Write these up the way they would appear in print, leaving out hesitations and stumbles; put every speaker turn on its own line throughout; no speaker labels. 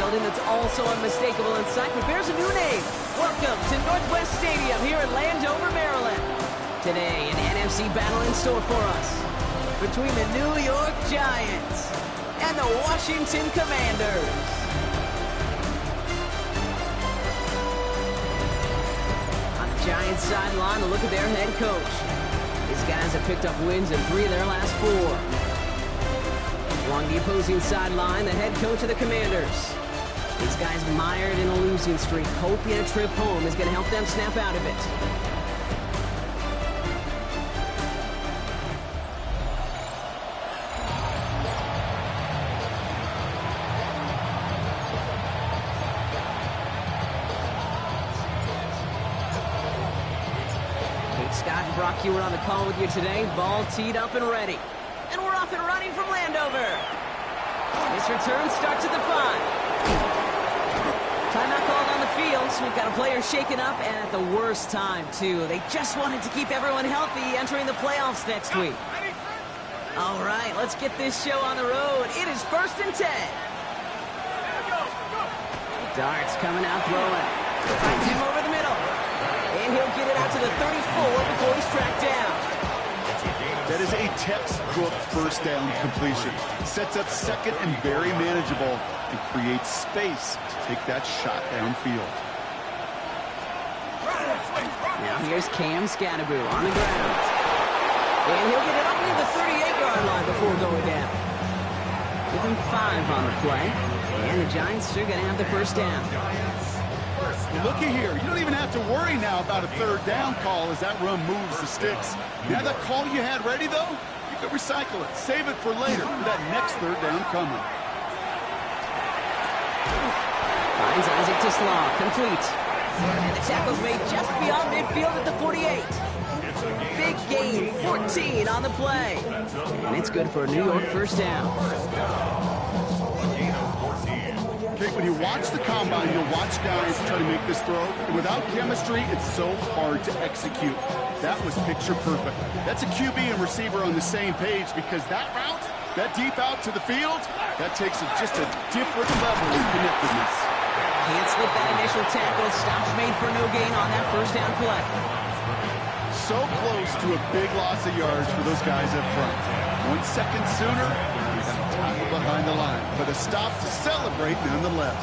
building that's also unmistakable in sight, but bears a new name. Welcome to Northwest Stadium here in Landover, Maryland. Today, an NFC battle in store for us between the New York Giants and the Washington Commanders. On the Giants sideline, a look at their head coach. These guys have picked up wins in 3 of their last 4. Along the opposing sideline, the head coach of the Commanders. These guys mired in a losing streak, hoping a trip home is going to help them snap out of it. Kate Scott and Brock Hewitt on the call with you today. Ball teed up and ready. And we're off and running from Landover. This return starts at the 5. Timeout called on the field, so we've got a player shaken up and at the worst time, too. They just wanted to keep everyone healthy entering the playoffs next week. All right, let's get this show on the road. It is 1st and 10. Darts coming out throwing. Finds him over the middle. And he'll get it out to the 34 before he's tracked down.
That is a textbook first down completion. Sets up second and very manageable and creates space to take that shot downfield.
Now here's Cam Scadaboo on the ground. And he'll get it up near the 38-yard line before going down. Give him 5 on the play. And the Giants are going to have the first down.
Looky here, you don't even have to worry now about a 3rd down call as that run moves the sticks. You have that call you had ready, though? You can recycle it, save it for later, for that next 3rd down coming.
Finds Isaac to Slaw, complete. And the tackle's made just beyond midfield at the 48. Big gain, 14 on the play. And it's good for a New York first down.
Okay, when you watch the combine, you'll watch guys try to make this throw. And without chemistry, it's so hard to execute. That was picture perfect. That's a QB and receiver on the same page because that route, that deep out to the field, that takes just a different level of connectedness.
Can't slip that initial tackle. Stops made for no gain on that first down play.
So close to a big loss of yards for those guys up front. 1 second sooner, we have a tackle behind the line, but a stop to celebrate nonetheless.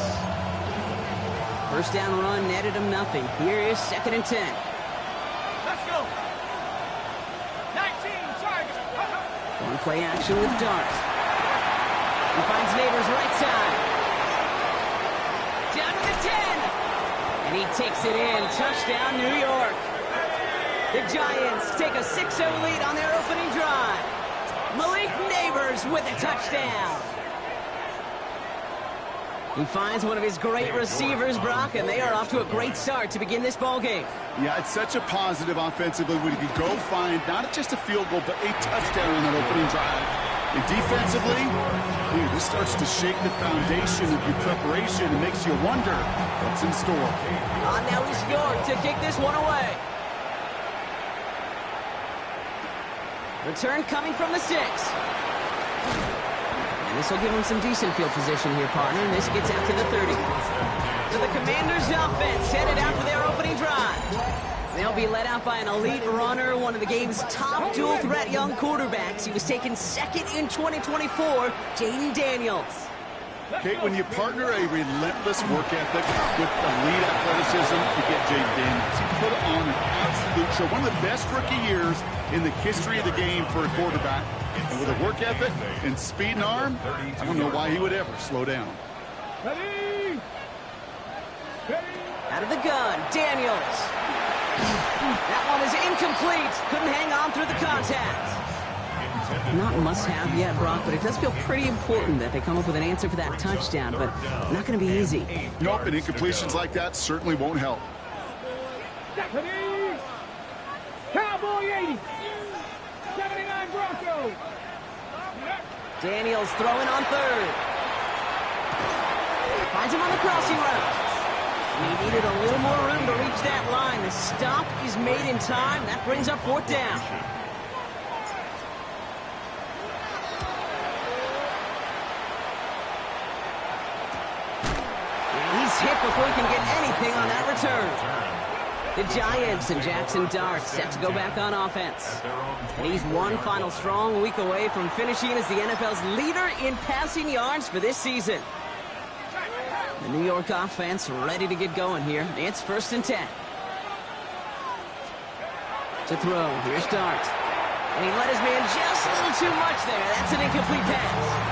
First down run netted him nothing. Here is 2nd and 10.
Let's go. 19 targets.
One play action with Dart. He finds Neighbors right side. Down to the 10. And he takes it in. Touchdown, New York. The Giants take a 6-0 lead on their opening drive. Malik Neighbors with a touchdown. He finds one of his great receivers, Brock, and they are off to a great start to begin this ball game.
Yeah, it's such a positive offensively when you can go find not just a field goal, but a touchdown on that opening drive. And defensively, this starts to shake the foundation of your preparation and makes you wonder what's in store.
Now is York to kick this one away. Return coming from the 6. And this will give him some decent field position here, partner. And this gets out to the 30. So the Commanders' offense headed out for their opening drive. They'll be led out by an elite runner, one of the game's top dual-threat young quarterbacks. He was taken 2nd in 2024, Jaden Daniels.
Kate, when you partner a relentless work ethic with elite athleticism, you get Jaden Daniels. He put on an absolute show. One of the best rookie years in the history of the game for a quarterback. And with a work ethic and speed and arm, I don't know why he would ever slow down.
Ready.
Out of the gun, Daniels. That one is incomplete. Couldn't hang on through the contact. Not must-have yet, Brock, but it does feel pretty important that they come up with an answer for that touchdown, but not going to be easy.
Nope, and incompletions like that certainly won't help.
Cowboy 80. 79 Broncos.
Daniels throwing on 3rd. Finds him on the crossing route. He needed a little more room to reach that line. The stop is made in time. That brings up 4th down. before he can get anything on that return. The Giants and Jackson Dart set to go back on offense. And he's one final strong week away from finishing as the NFL's leader in passing yards for this season. The New York offense ready to get going here. It's 1st and 10. To throw, here's Dart. And he let his man just a little too much there. That's an incomplete pass.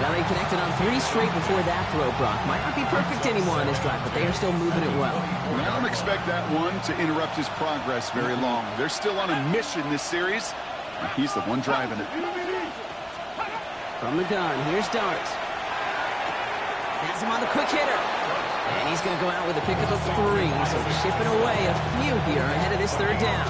Now they connected on 3 straight before that throw, Brock. Might not be perfect anymore on this drive, but they are still moving it well.
I don't expect that one to interrupt his progress very long. They're still on a mission this series, and he's the one driving it.
From the gun, here's Dart. Has him on the quick hitter. And he's going to go out with a pickup of 3, so chipping away a few here ahead of this 3rd down.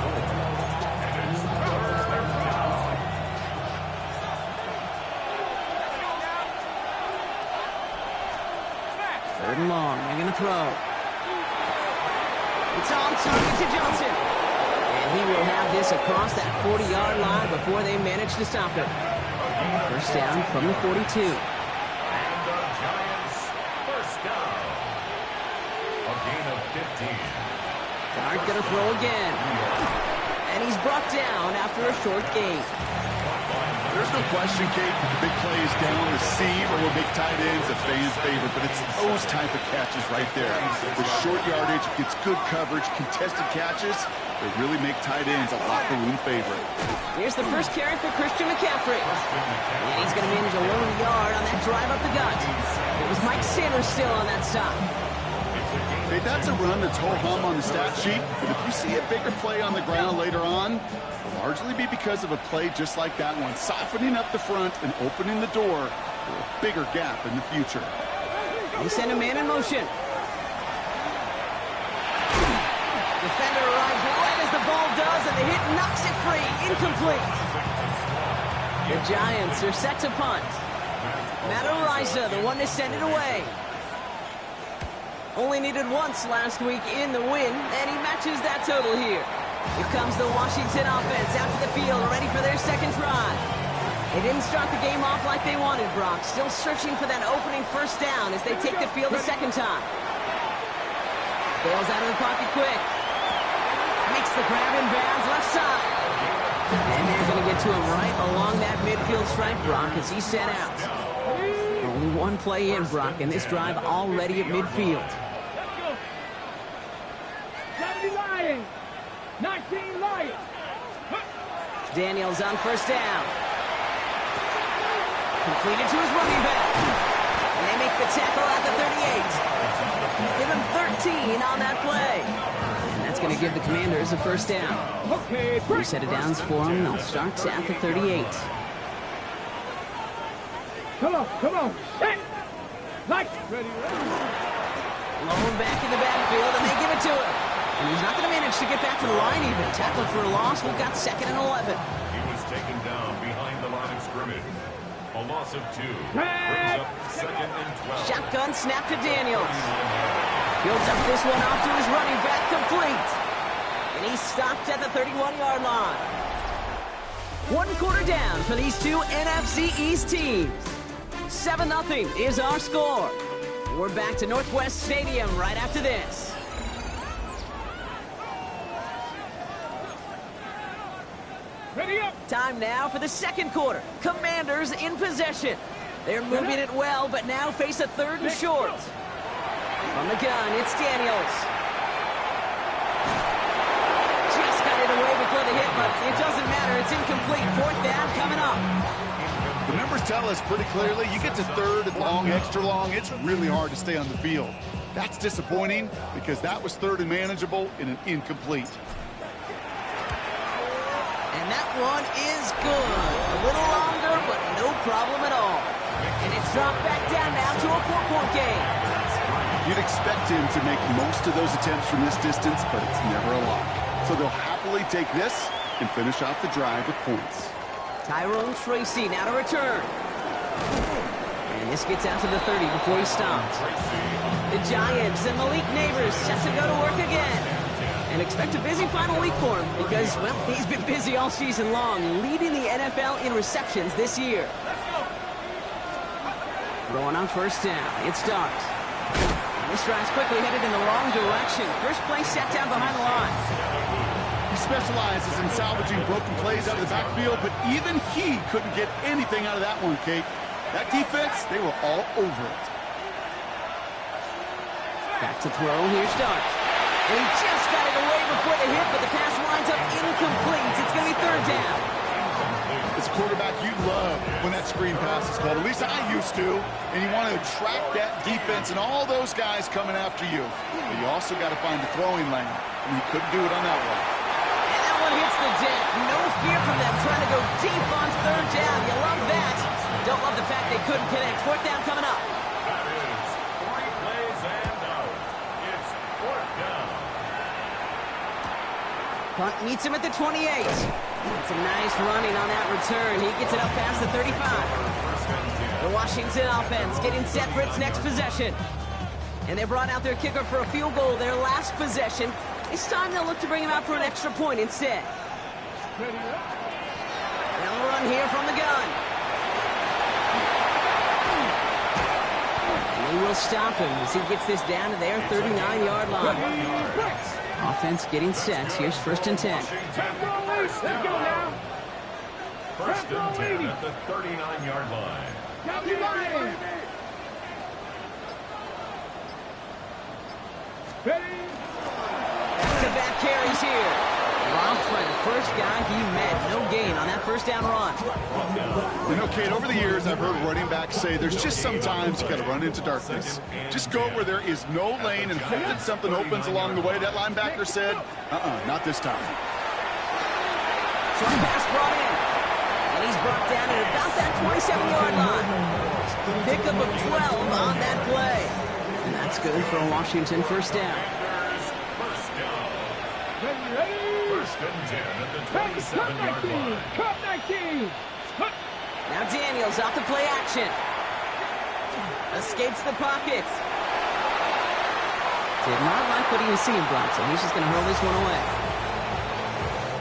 3rd and long, they're going to throw. It's on target to Johnson. And he will have this across that 40-yard line before they manage to stop him. 1st down from the 42.
And the Giants, 1st down. A gain of 15.
Dart going to throw again. And he's brought down after a short gain.
There's no question, Kate, that the big plays down the seam or will make tight ends a fan favorite, but it's those type of catches right there. The short yardage, gets good coverage, contested catches, they really make tight ends a locker room favorite.
Here's the first carry for Christian McCaffrey. And he's going to manage a lone yard on that drive up the gut. It was Mike Sanders still on that stop.
Hey, that's a run that's ho-hum on the stat sheet, but if you see a bigger play on the ground later on, it'll largely be because of a play just like that one, softening up the front and opening the door for a bigger gap in the future.
They send a man in motion. Defender arrives right as the ball does, and the hit knocks it free. Incomplete. The Giants are set to punt. Matt Ariza, the one to send it away. Only needed once last week in the win, and he matches that total here. Here comes the Washington offense out to the field, ready for their 2nd drive. They didn't start the game off like they wanted, Brock. Still searching for that opening 1st down as they take the field a 2nd time. Bails out of the pocket quick. Makes the grab in bounds left side. And they're going to get to him right along that midfield stripe, Brock, as he's sent out. Only one play in, Brock, and this drive already at midfield.
70 Lions. 19 Lions.
Daniels on 1st down. Completed to his running back. And they make the tackle at the 38. Give him 13 on that play. And that's going to give the Commanders a 1st down.
Okay,
3 set of downs for them. They'll start at the 38.
Come on. Set. Light. Ready.
Lone back in the backfield, and they give it to him. And he's not going to manage to get back to the line even. Tackled for a loss. We've got 2nd and 11.
He was taken down behind the line of scrimmage. A loss of 2. Brings up 2nd and 12.
Shotgun snap to Daniels. He'll dump this one off to his running back, complete. And he stopped at the 31-yard line. 1 quarter down for these two NFC East teams. 7-0 is our score. We're back to Northwest Stadium right after this.
Ready up.
Time now for the 2nd quarter. Commanders in possession. They're moving it well, but now face a 3rd and short. From the gun, it's Daniels. Just got it away before the hit, but it doesn't matter. It's incomplete. 4th down coming up.
The numbers tell us pretty clearly, you get to 3rd and long, extra long, it's really hard to stay on the field. That's disappointing because that was 3rd and manageable in an incomplete.
And that one is good. A little longer, but no problem at all. And it's dropped back down now to a 4-point game.
You'd expect him to make most of those attempts from this distance, but it's never a lock. So they'll happily take this and finish off the drive with points.
Tyrone Tracy now to return. And this gets out to the 30 before he stops. The Giants and Malik Neighbors set to go to work again. And expect a busy final week for him because, well, he's been busy all season long, leading the NFL in receptions this year. Throwing on 1st down. It starts. This drive's quickly headed in the wrong direction. First play set down behind the line.
He specializes in salvaging broken plays out of the backfield, but even he couldn't get anything out of that one, Kate. That defense, they were all over it.
Back to throw. Here starts. And he just got it away before the hit, but the pass winds up incomplete. It's going to be third down.
As a quarterback, you love when that screen pass is called. At least I used to. And you want to attract that defense and all those guys coming after you. But you also got to find the throwing lane. And he couldn't do it on that one.
And that one hits the deck. No fear from them trying to go deep on third down. You love that. Don't love the fact they couldn't connect. Fourth down coming up.
That is 3 plays and out. It's fourth down.
Punt meets him at the 28. It's a nice running on that return. He gets it up past the 35. The Washington offense getting set for its next possession. And they brought out their kicker for a field goal their last possession. This time they'll look to bring him out for an extra point instead. They'll run here from the gun. And they will stop him as he gets this down to their 39-yard line. Offense getting set. Here's first and 10.
Let's go now.
First and 10 at the 39-yard line.
W18. Ready?
Back-to-back carries here. Dropped by the first guy he met. No gain on that first down run.
You know, Kate, over the years, I've heard running backs say there's just sometimes you got to run into darkness. Just go where there is no lane and hope that something opens along the way. That linebacker said, not this time.
Short pass brought in. And he's brought down at about that 27-yard line. Pickup of 12 on that play. And that's good for a Washington first down.
First and 10 at the 27-yard line.
Cut 19.
Now Daniels off the play action. Escapes the pocket. Did not like what he was seeing, Brock, so he's just going to hurl this one away.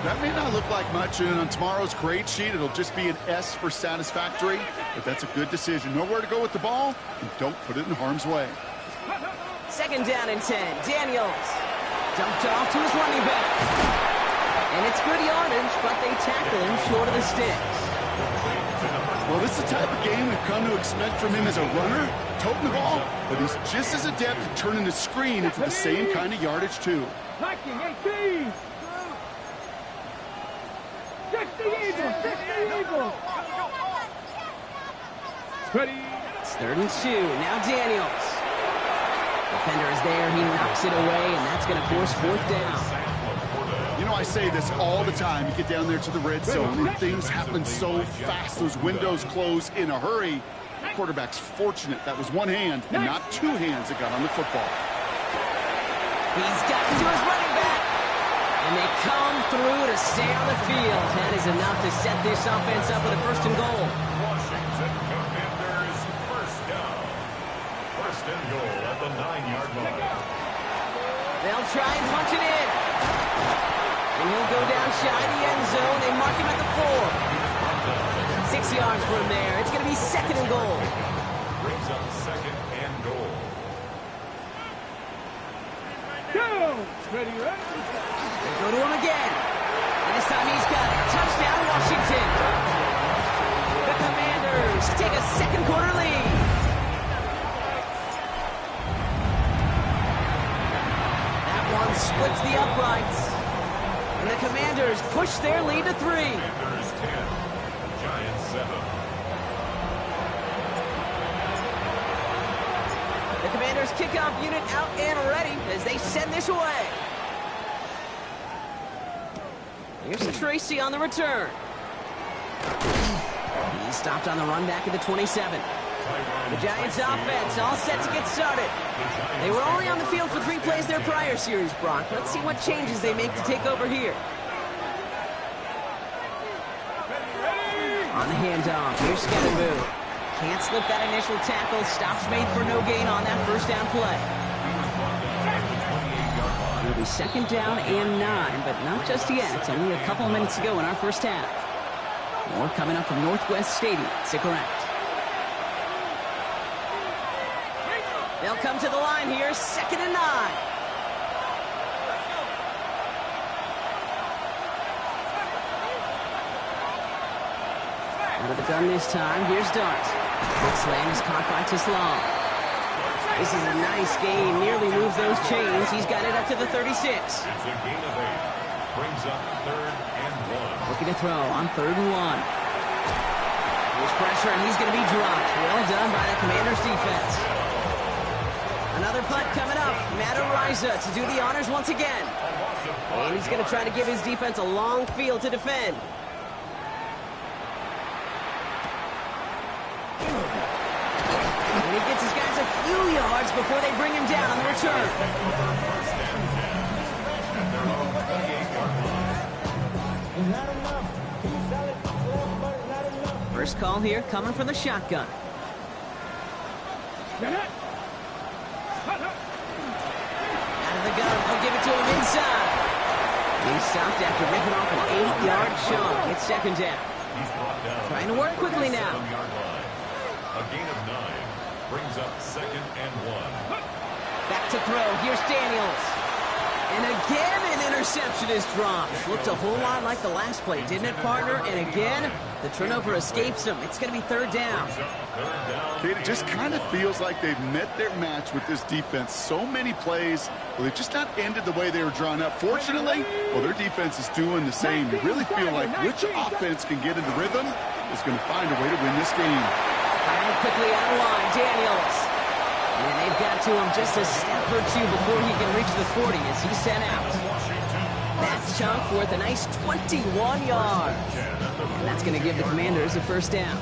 That may not look like much, and on tomorrow's grade sheet, it'll just be an S for satisfactory, but that's a good decision. Know where to go with the ball, and don't put it in harm's way.
Second down and 10. Daniels dumped off to his running back. And it's good yardage, but they tackle him short of the sticks.
Well, this is the type of game we've come to expect from him as a runner, toting the ball, but he's just as adept at turning the screen into the same kind of yardage, too.
Liking 18. 60 Eagles. 60 Eagles. Ready?
It's third and 2. Now Daniels. Defender is there. He knocks it away, and that's going to force fourth down.
You know, I say this all the time. You get down there to the red zone, and things happen so fast. Those windows close in a hurry. The quarterback's fortunate that was one hand and not two hands that got on the football.
He's gotten to his running back. And they come through to stay on the field. That is enough to set this offense up with a first and goal.
Washington Commanders first down. First and goal at the 9-yard line.
They'll try and punch it in. And he'll go down shy of the end zone. They mark him at the 4. 6 yards for him there. It's going to be second and goal.
Brings up second and goal.
Go. Ready, ready.
They go to him again. And this time he's got it. Touchdown, Washington. The Commanders take a second quarter lead. That one splits the uprights. And the Commanders push their lead to 3.
Commanders 10, Giants 7.
The Commanders kickoff unit out and ready as they send this away. Here's Tracy on the return. He stopped on the run back at the 27. The Giants offense all set to get started. They were only on the field for 3 plays their prior series, Brock. Let's see what changes they make to take over here. On the handoff, here's Scatterboo. Can't slip that initial tackle. Stops made for no gain on that first down play. It'll be second down and 9, but not just yet. It's only a couple of minutes to go in our first half. More coming up from Northwest Stadium. Stick around. They'll come to the line here, 2nd and 9. Out of the gun this time. Here's Dart. Quick slant is caught by Tislam. This is a nice game. Nearly moves those chains. He's got it up to the 36.
It's a gain of 8. Brings up 3rd and 1.
Looking to throw on 3rd and 1. There's pressure, and he's going to be dropped. Well done by the Commanders' defense. Another punt coming up. Matt Ariza to do the honors once again. And he's going to try to give his defense a long field to defend. And he gets his guys a few yards before they bring him down on the return. First call here coming from the shotgun. Out of the gun, they'll give it to him inside. He's stopped after ripping off an 8-yard chunk. It's 2nd down. Trying to work quickly now.
A gain of 9 brings up 2nd and 1.
Back to throw. Here's Daniels. And again, an interception is dropped. Looked a whole lot like the last play, didn't it, partner? And again, the turnover escapes him. It's going to be 3rd down.
Kate, it just kind of feels like they've met their match with this defense. So many plays, well, they've just not ended the way they were drawn up. Fortunately, well, their defense is doing the same. You really feel like which offense can get into rhythm is going to find a way to win this game.
And quickly out of line, Daniels. And they've got to him just a step or two before he can reach the 40 as he's sent out. That chunk worth a nice 21 yards. And that's going to give the Commanders a 1st down.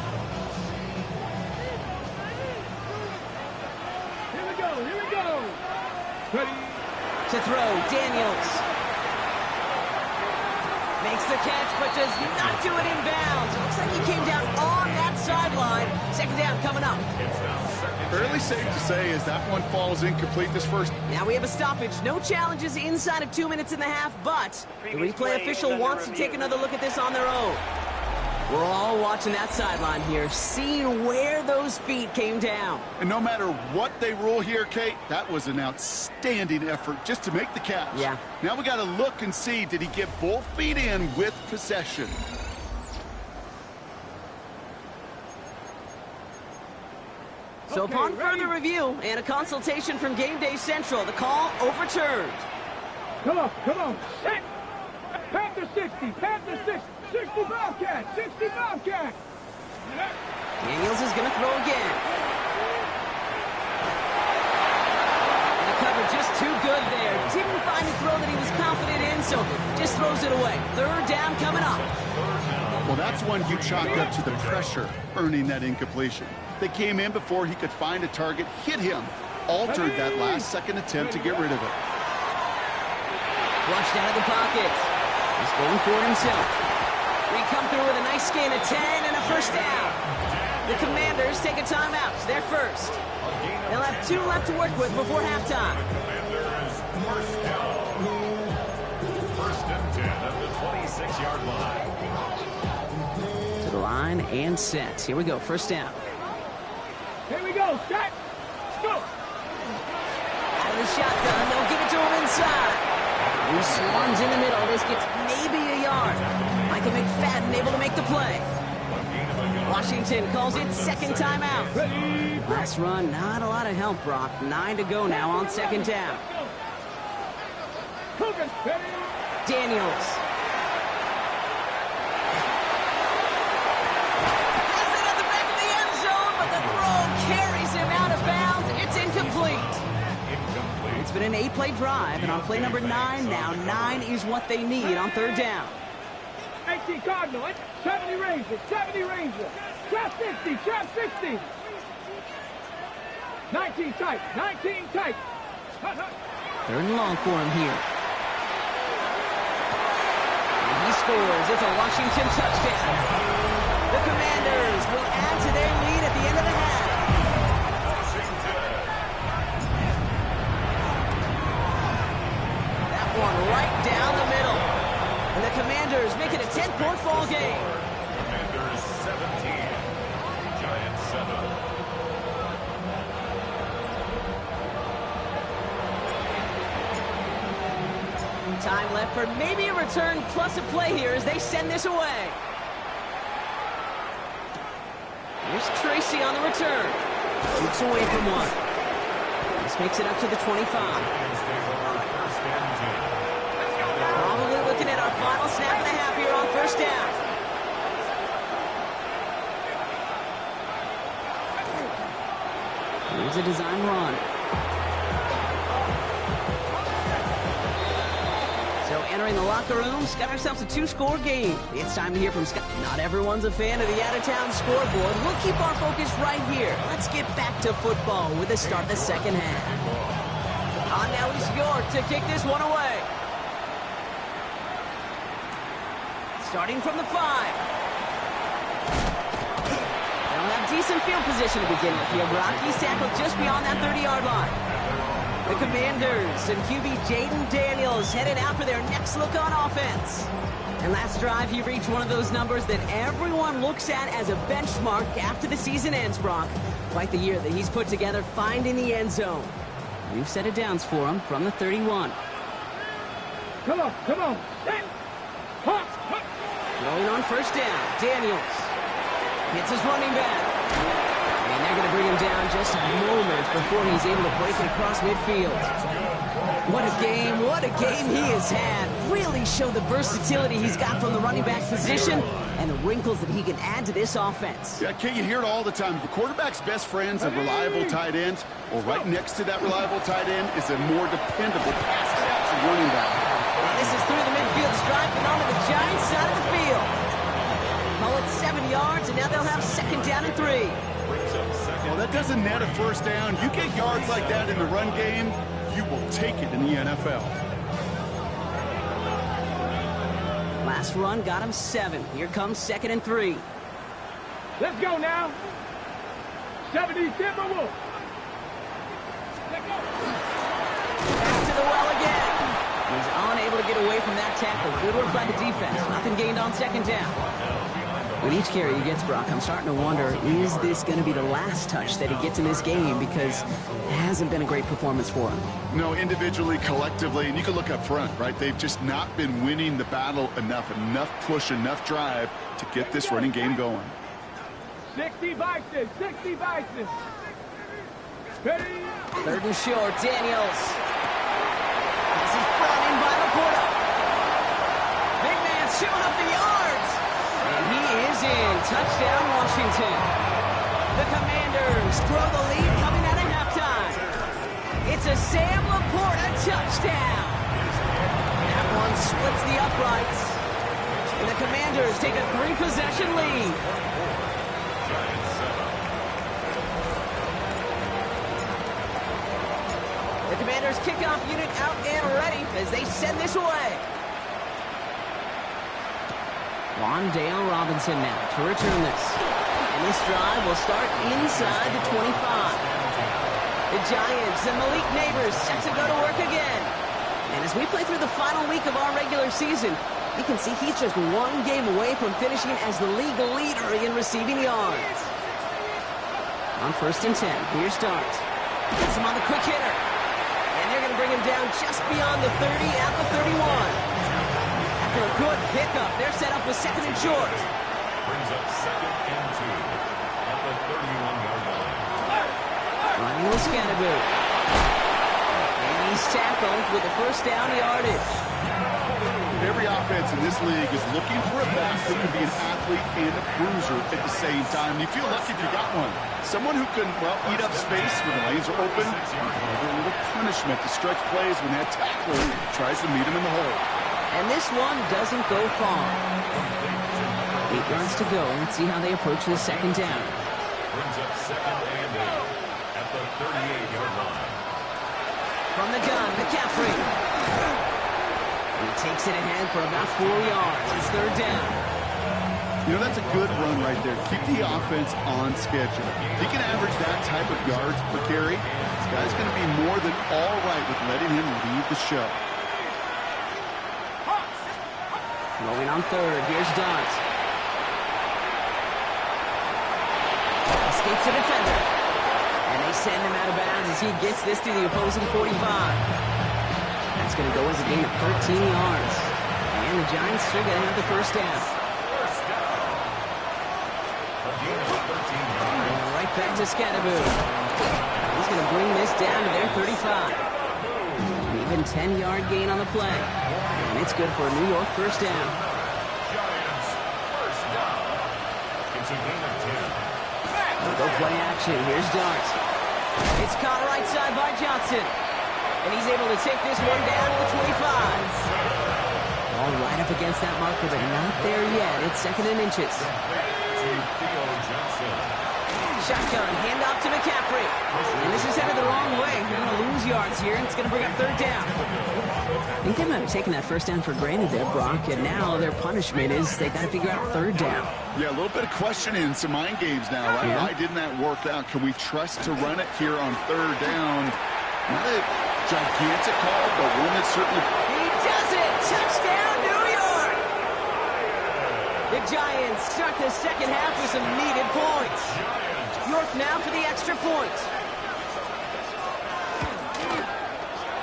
Here we go. Ready.
To throw, Daniels. Makes the catch, but does not do it in bounds. It looks like he came down on that sideline. 2nd down coming up.
Fairly safe to say as that one falls incomplete this first.
Now we have a stoppage. No challenges inside of 2 minutes and a half, but the replay official wants to take another look at this on their own. We're all watching that sideline here, seeing where those feet came down.
And no matter what they rule here, Kate, that was an outstanding effort just to make the catch.
Yeah.
Now we got to look and see, did he get both feet in with possession?
So
Okay,
upon
ready?
further review and a consultation from Game Day Central, the call overturned.
Come on. Set. Panther 60. 60 Bobcat.
Daniels is going to throw again. And the cover just too good there. Didn't find a throw that he was confident in, so just throws it away. 3rd down coming up.
Well, that's one you chalk up to the pressure, earning that incompletion. They came in before he could find a target, hit him, altered that last-second attempt to get rid of it.
Flushed out of the pocket. He's going for it himself. They come through with a nice gain of 10 and a 1st down. The Commanders take a timeout. They're first. They'll have 2 left to work with before halftime.
Commanders 1st down. 1st and 10 at the 26-yard line.
To the line and set. Here we go. 1st down.
Here we go. Set. Go.
Out of the shotgun. They'll give it to him inside. He swarms in the middle. This gets maybe a yard. Michael McFadden able to make the play. Washington calls it 2nd timeout.
Ready.
Last run, not a lot of help, Brock. 9 to go now on 2nd down.
Ready.
Daniels. Has it at the back of the end zone, but the throw carries him out of bounds. It's incomplete. It's been an 8-play drive, and on play number 9 now, 9 is what they need on 3rd down.
18 Cardinal. 70 Ranger. Trap 60. 19 tight.
3rd and long for him here. And he scores. It's a Washington touchdown. The Commanders will add to their lead at the end of the half. That one right down the middle. And the Commanders make it a 10-point ball game.
Commanders 17, Giants 7.
Time left for maybe a return plus a play here as they send this away. Here's Tracy on the return. Shoots away from one. This makes it up to the 25. Probably looking at our final snap and a half here on first down. Here's a design run. So entering the locker rooms, got ourselves a 2-score game. It's time to hear from Scott. Not everyone's a fan of the out-of-town scoreboard. We'll keep our focus right here. Let's get back to football with the start of the second half. On now is York to kick this one away. Starting from the 5. They'll have decent field position to begin with here. Rocky's tackled just beyond that 30-yard line. The Commanders and QB Jaden Daniels headed out for their next look on offense. And last drive, he reached one of those numbers that everyone looks at as a benchmark after the season ends, Brock. Quite the year that he's put together finding the end zone. We've set it downs for him from the 31.
Come on.
Going on first down, Daniels hits his running back. And they're going to bring him down just moments before he's able to break it across midfield. What a game he has had. Really showed the versatility he's got from the running back position and the wrinkles that he can add to this offense.
Yeah, Kate, you hear it all the time. The quarterback's best friend's a reliable tight end. Well, right next to that reliable tight end is a more dependable pass-catching running back.
And this is through the midfield stripe and onto the Giants side of the field. Call it 7 yards, and now they'll have second down and 3.
Well, that doesn't net a first down. You get yards like that in the run game, you will take it in the NFL.
Last run got him 7. Here comes second and 3.
Let's go now. 70 Timberwolves. Let's go.
Back to the well again. He's unable to get away from that tackle. Good work by the defense. Nothing gained on second down. With each carry he gets, Brock, I'm starting to wonder, is this going to be the last touch that he gets in this game? Because it hasn't been a great performance for him.
No, individually, collectively, and you can look up front, right? They've just not been winning the battle enough push, enough drive to get this running game going.
60 Bison. Ready?
Third and short, Daniels. This is brought in by Laporta. Big man showing up the yards. And he is in. Touchdown, Washington. The Commanders throw the lead coming out of halftime. It's a Sam Laporta touchdown. That one splits the uprights. And the Commanders take a 3-possession lead. The Commanders kickoff unit out and ready as they send this away. Wandale Robinson now to return this. And this drive will start inside the 25. The Giants and Malik Neighbors set to go to work again. And as we play through the final week of our regular season, you can see he's just one game away from finishing as the league leader in receiving yards. On first and 10, here's Dart. Gets him on the quick hitter. And they're going to bring him down just beyond the 30 at the 31. After a good pickup, they're set up with second and short.
Brings up second and 2 at the 31-yard line.
Ronnie Lascanabu. And he's tackled with the first down yardage.
Every offense in this league is looking for a back who can be an athlete and a bruiser at the same time. You feel lucky if you got one. Someone who can, well, eat up space when the lanes are open. A little punishment to stretch plays when that tackler tries to meet him in the hole.
And this one doesn't go far. 8 yards to go. Let's see how they approach the second down.
Brings up second and 8 at the 38-yard line.
From the gun, McCaffrey. And he takes it ahead for about 4 yards. It's third down.
You know, that's a good run right there. Keep the offense on schedule. If he can average that type of yards per carry, this guy's going to be more than all right with letting him lead the show.
Rolling on third. Here's Dart. Escapes the defender. And they send him out of bounds as he gets this to the opposing 45. That's going to go as a gain of 13 yards. And the Giants are going to have the first down. And right back to Scatterboot. He's going to bring this down to their 35. An even 10-yard gain on the play. And it's good for a New York first down.
Giants first down. It's a gain of 10.
They'll go play action. Here's Dart. It's caught right side by Johnson. And he's able to take this one down to the 25. All right up against that marker, but not there yet. It's 2nd and inches. Shotgun, handoff to McCaffrey. And this is headed the wrong way. They're going to lose yards here, and it's going to bring up 3rd down. I think they might have taken that first down for granted there, Brock, and now their punishment is they got to figure out 3rd down.
Yeah, a little bit of questioning and some mind games now, right?
Yeah.
Why didn't that work out? Can we trust to run it here on 3rd down? Not a gigantic call, but one that certainly...
He does it! Touchdown, New York! The Giants start the second half with some needed points. York now for the extra point.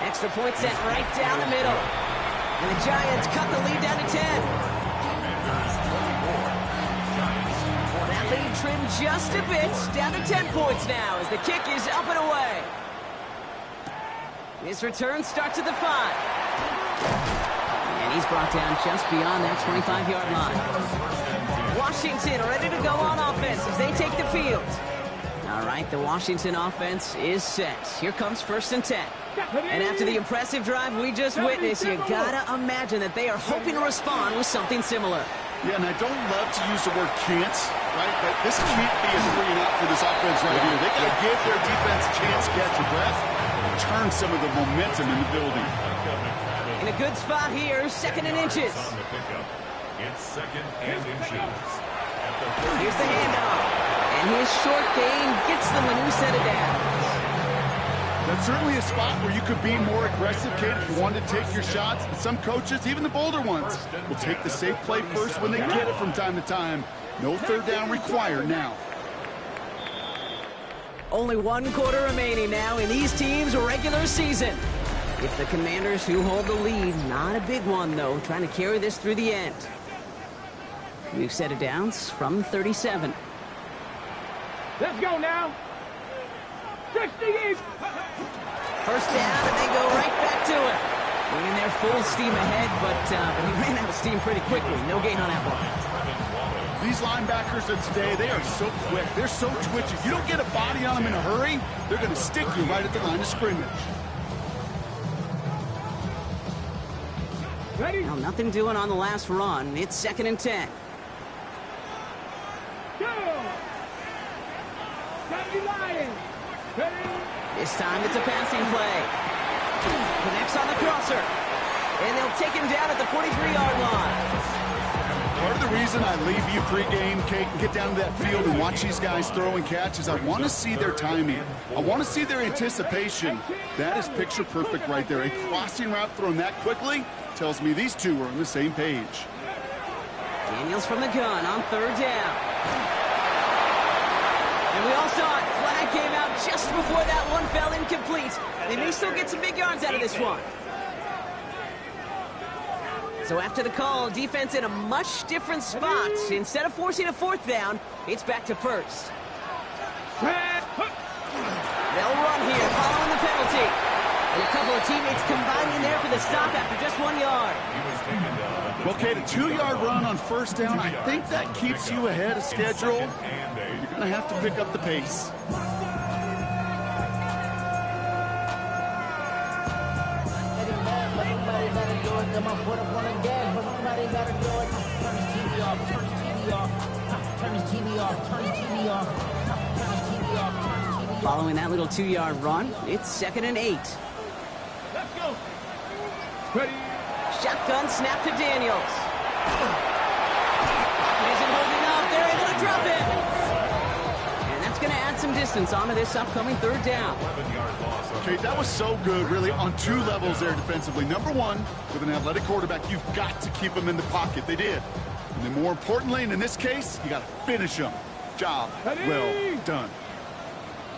Extra point sent right down the middle. And the Giants cut the lead down to 10. That lead trimmed just a bit, down to 10 points now as the kick is up and away. His return starts at the 5. And he's brought down just beyond that 25-yard line. Washington ready to go on offense as they take the field. All right, the Washington offense is set. Here comes 1st and 10. And after the impressive drive we just witnessed, you gotta imagine that they are hoping to respond with something similar.
Yeah, and I don't love to use the word can't, right? But this can't be a 3 and out for this offense right here. They gotta give their defense a chance to catch your breath and turn some of the momentum in the building.
In a good spot here, 2nd and inches.
It's 2nd and inches.
Here's the handoff. And his short gain gets them a new set of downs.
That's certainly a spot where you could be more aggressive, Kate, if you wanted to take your shots. But some coaches, even the bolder ones, will take the safe play first when they get it from time to time. No 3rd down required now.
Only 1 quarter remaining now in these teams' regular season. It's the Commanders who hold the lead. Not a big one, though, trying to carry this through the end. New set of downs from 37.
Let's go now. 68.
First down, and they go right back to it. Bringing their full steam ahead, but he ran out of steam pretty quickly. No gain on that one.
These linebackers of today, they are so quick. They're so twitchy. If you don't get a body on them in a hurry, they're going to stick you right at the line of scrimmage.
Ready?
Now, nothing doing on the last run. It's 2nd and 10.
Go. Lions. Ready?
This time it's a passing play. Connects on the crosser. And they'll take him down at the 43-yard line.
Part of the reason I leave you pregame, Kate, and get down to that field and watch these guys throw and catch is I want to see their timing. I want to see their anticipation. That is picture perfect right there. A crossing route thrown that quickly tells me these two are on the same page.
Daniels from the gun on 3rd down. And we all saw it. Flag came out just before that one fell incomplete. They may still get some big yards out of this one. So after the call, defense in a much different spot. Instead of forcing a 4th down, it's back to 1st. They'll run here following the penalty. And a couple of teammates combining there for the stop after just 1 yard.
Well, Kate, a 2-yard run on 1st down, I think that keeps you ahead of schedule. You're going to have to pick up the pace.
Following that little 2-yard run, it's 2nd and 8.
Let's go. Ready?
Shotgun snap to Daniels. He isn't holding up. They're able to drop it. And that's going to add some distance onto this upcoming 3rd down.
Okay, that was so good, really, on 2 levels there defensively. Number 1, with an athletic quarterback, you've got to keep him in the pocket. They did. And then more importantly, and in this case, you got to finish him. Job well done.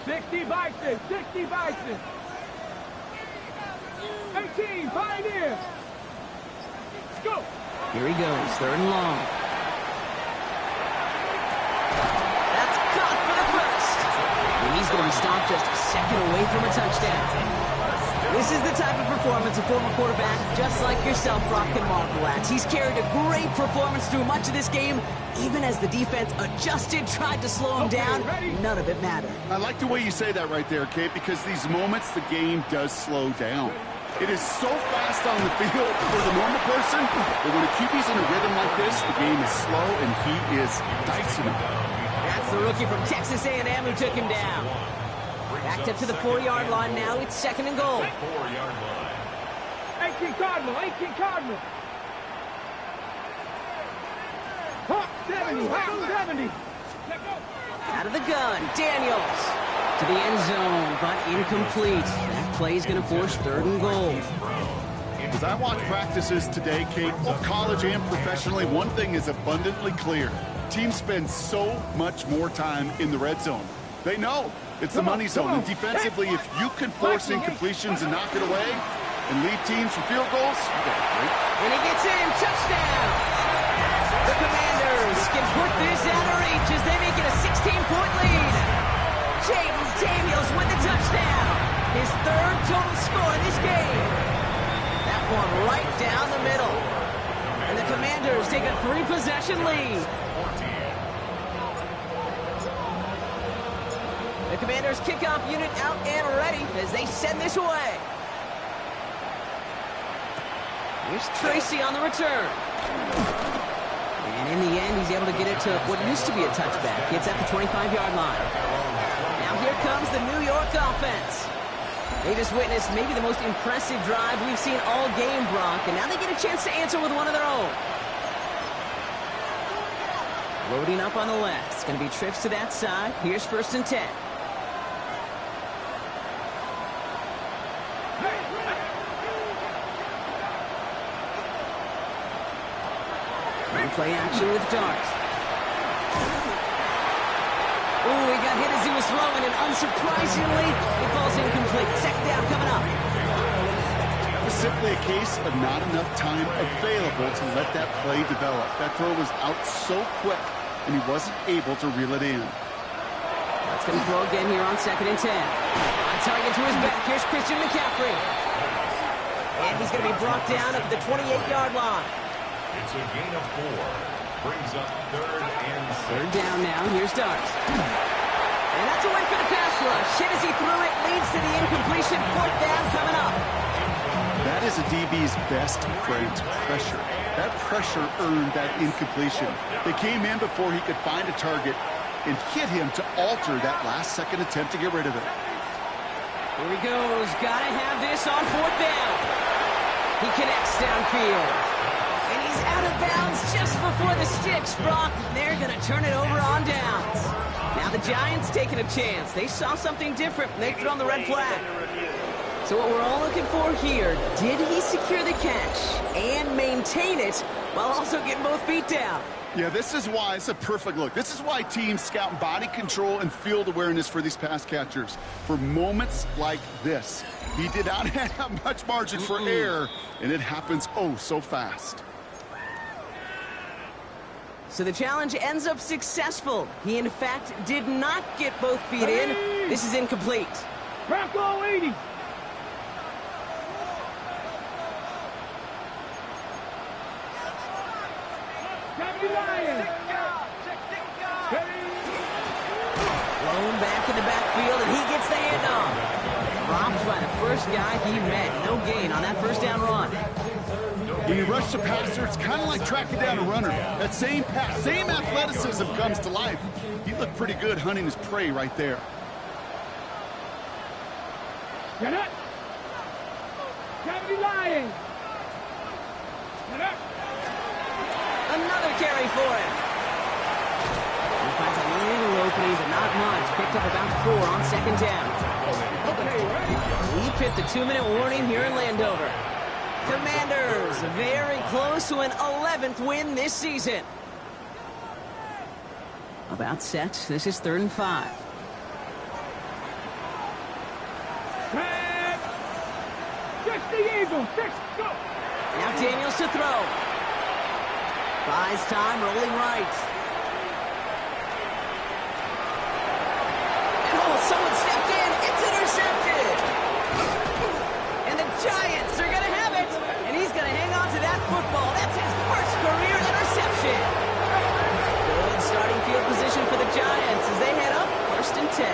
60 Bison. 60 Bison. 18. Pioneer. Let's go.
Here he goes, 3rd and long. That's caught for the first. And he's going to be stopped just a second away from a touchdown. This is the type of performance a former quarterback, just like yourself, Brock, can marvel at. He's carried a great performance through much of this game, even as the defense adjusted, tried to slow him down. None of it mattered.
I like the way you say that right there, Kate, because these moments the game does slow down. It is so fast on the field for the normal person, but when a QB's in a rhythm like this, the game is slow and he is dicing it.
That's the rookie from Texas A&M who took him down. Backed up to the 4-yard line now. It's 2nd and goal.
4-yard line.
18 Cardinal. 18 Cardinal. Hot 70. Hot 70. Let go.
Out of the gun. Daniels to the end zone, but incomplete. That play is going to force 3rd and goal.
As I watch practices today, Kate, both college and professionally, one thing is abundantly clear. Teams spend so much more time in the red zone. They know it's the money zone. And defensively, if you can force incompletions and knock it away and lead teams for field goals, you got it great.
And he gets in. Touchdown. The Commanders can put this out of reach as they make it a 16-point lead. Jaden Daniels with the touchdown. His 3rd total score in this game. That one right down the middle. And the Commanders take a 3-possession lead. The Commanders' kickoff unit out and ready as they send this away. Here's Tracy on the return. And in the end, he's able to get it to what used to be a touchback. It's at the 25-yard line. Now here comes the New York offense. They just witnessed maybe the most impressive drive we've seen all game, Brock, and now they get a chance to answer with one of their own. Loading up on the left. It's going to be trips to that side. Here's 1st and 10. Play action with Darts. Ooh, he got hit as he was throwing, and unsurprisingly, it falls incomplete. 2nd down coming up.
It was simply a case of not enough time available to let that play develop. That throw was out so quick, and he wasn't able to reel it in.
That's going to throw again here on 2nd and 10. On target to his back. Here's Christian McCaffrey. And he's going to be brought down at the 28-yard line.
It's a gain of 4. Brings up 3rd and 6.
3rd down now. Here's Darts. And that's a win for the pass rush. Hit as he threw it. Leads to the incompletion. 4th down coming up.
That is a DB's best friend, pressure. That pressure earned that incompletion. They came in before he could find a target and hit him to alter that last-second attempt to get rid of it.
Here he goes. Got to have this on 4th down. He connects downfield. And he's out of bounds just before the sticks, Brock. They're going to turn it over on downs. Now the Giants taking a chance. They saw something different. They've thrown the red flag. So what we're all looking for here, did he secure the catch and maintain it while also getting both feet down?
Yeah, this is why it's a perfect look. This is why teams scout body control and field awareness for these pass catchers. For moments like this, he did not have much margin for error, and it happens oh so fast.
So the challenge ends up successful. He, in fact, did not get both feet in. This is incomplete.
Bronco 80.
Blown back in the backfield, and he gets the handoff. Dropped by the first guy he met. No gain on that 1st down run.
When you rush the passer, it's kind of like tracking down a runner. That same pass, same athleticism comes to life. He looked pretty good hunting his prey right there.
Get up. 70 Lions. Get up.
Another carry for him. He finds a little opening, but not much. Picked up about 4 on 2nd down. He hit the 2-minute warning here in Landover. Commanders very close to an 11th win this season. About set. This is 3rd and 5.
6 the Eagles. 6, go.
Now Daniels to throw. Buys time, rolling right. And oh, someone stepped in. It's intercepted. And the Giants are going to have it. And he's going to hang on to that football. That's his first career interception. Good starting field position for the Giants as they head up 1st and 10.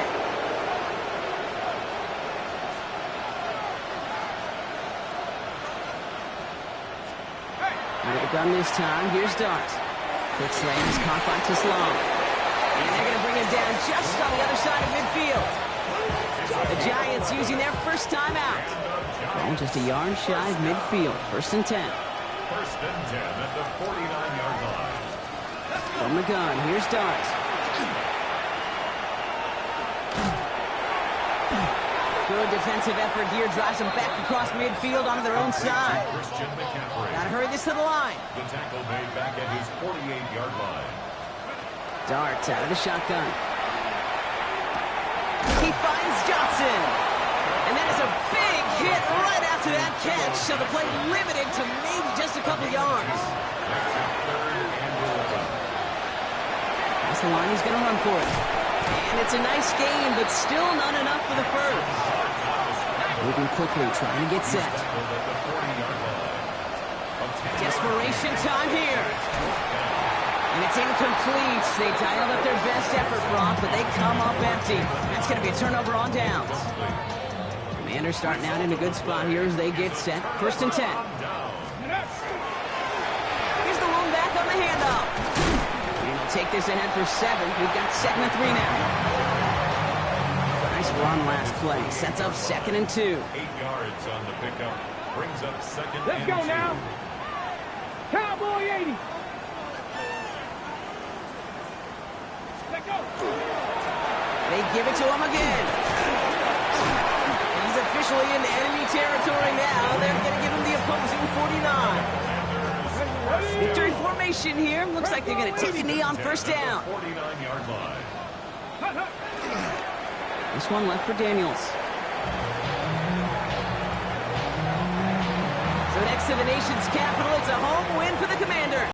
With a gun this time, here's Dart. Quick slam is caught by Teslam. And they're going to bring him down just on the other side of midfield. The Giants using their first time out. Oh, just a yard shy of midfield. 1st and 10.
1st and 10 at the 49-yard line.
From the gun, here's Dart. Good defensive effort here. Drives them back across midfield onto their own side. Gotta hurry this to the line.
The tackle made back at his 48-yard line.
Dart out of the shotgun. He finds Johnson. And that is a big hit right after that catch. So the play limited to maybe just a couple yards. That's the line, he's going to run for it. And it's a nice game, but still not enough for the first. Moving quickly, trying to get set. Desperation time here. And it's incomplete. They dialed up their best effort, Brock, but they come up empty. That's going to be a turnover on downs. Commanders starting out in a good spot here as they get set. 1st and 10. Here's the one back on the handoff. And he'll take this ahead for 7. We've got 2nd and 3 now. Nice run last play. Sets up 2nd and 2.
8 yards on the pickup. Brings up 2nd and 2.
Let's go now. Cowboy 80. Let's go.
They give it to him again. He's officially in enemy territory now. They're going to give him the opposing 49. Victory formation here. Looks like they're going to take a knee on 1st down.
49-yard line.
This one left for Daniels. So next to the nation's capital, it's a home win for the Commanders.